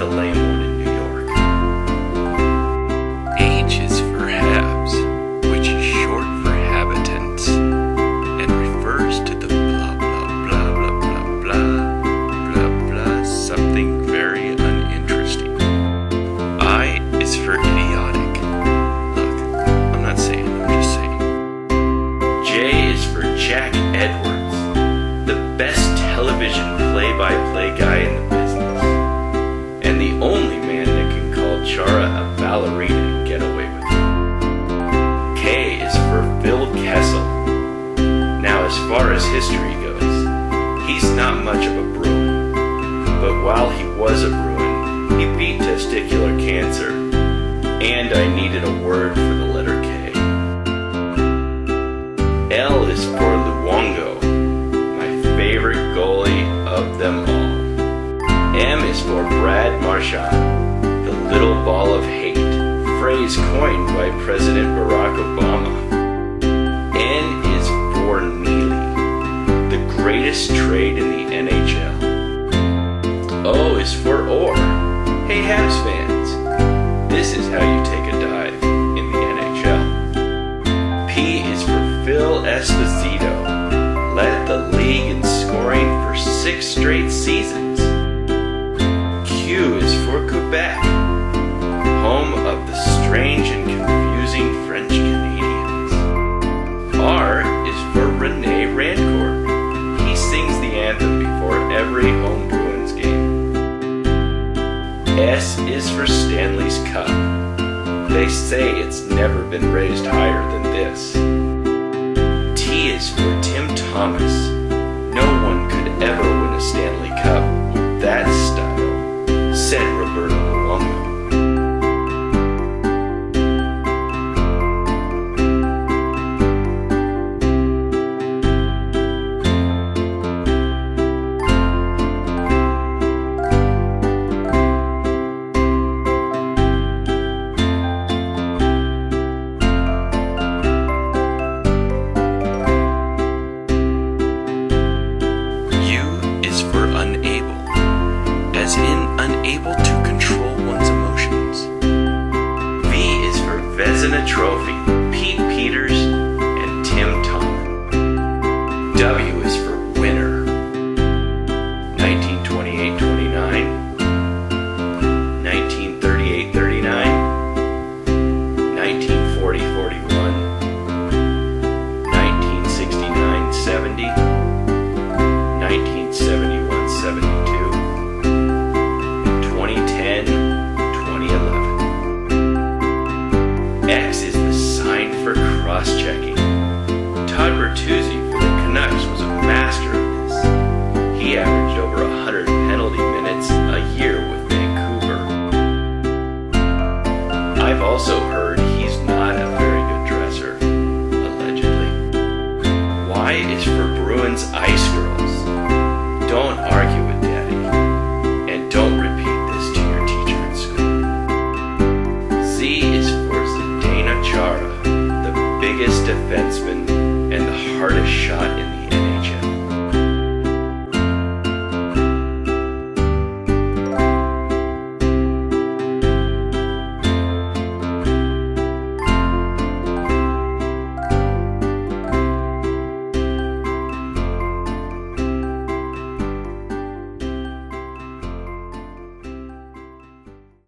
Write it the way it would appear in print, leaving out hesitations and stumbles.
lame one in New York. H is for habs, which is short for habitants and refers to the blah blah blah blah blah blah blah blah something very uninteresting. I is for idiotic. Look, I'm not saying, I'm just saying. J is for Jack Edwards, the best television play-by-play guy in the business, and the only man that can call Chara a ballerina and get away with it. K is for Phil Kessel. Now, as far as history goes, he's not much of a Bruin, but while he was a Bruin, he beat testicular cancer, and I needed a word for the letter K. L is for Luongo, my favorite goalie of them all. M is for Brad Marchand, the little ball of hate, phrase coined by President Barack Obama. N is for Neely, the greatest trade in the NHL. O is for Orr. Hey Habs fans, this is how you take a dive in the NHL. P is for Phil Esposito, led the league in scoring for 6 straight seasons. Q is for Quebec, home of the strange and confusing French Canadians. R is for Rene Rancourt. He sings the anthem before every home Bruins game. S is for Stanley's Cup. They say it's never been raised higher than this. T is for Tim Thomas. No one could ever win a Stanley Cup with that style, said Roberto Luongo. Unable to control one's emotions. V is for Vezina Trophy, Pete Peters, and Tim Tomlin. W is for winner. 1928-29, 1938-39, 1940-41, 1969-70, 1971-72. 2011. X is the sign for cross-checking. Todd Bertuzzi for the Canucks was a master of this. He averaged over 100 penalty minutes a year with Vancouver. I've also heard he's not a very good dresser, allegedly. Y is for Bruins Ice Girls. Don't argue with Daddy, and don't repeat this to your teacher in school. Z is for Zdeno Chara, the biggest defenseman and the hardest shot in the